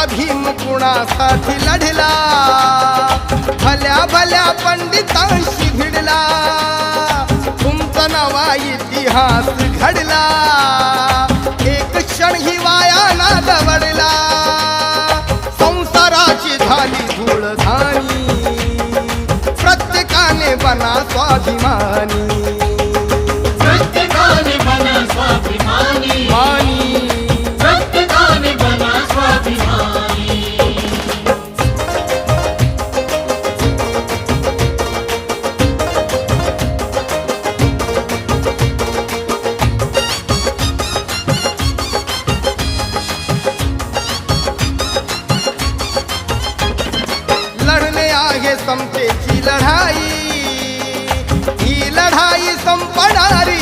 भीम कुणासाठी लढला, भल्या भल्या पंडितांशी भिडला, तुमचा नवा इतिहास घडला, एक क्षण ही वाया ना दवडला, संसाराची झाली धूळधाणी, प्रत्येकाने बना स्वाभिमानी, प्रत्येकाने बना स्वाभिमानी, मानी प्रत्येकाने बना स्वाभिमानी। लढणे आहे समतेची लढाई, ही लढाई संपणारी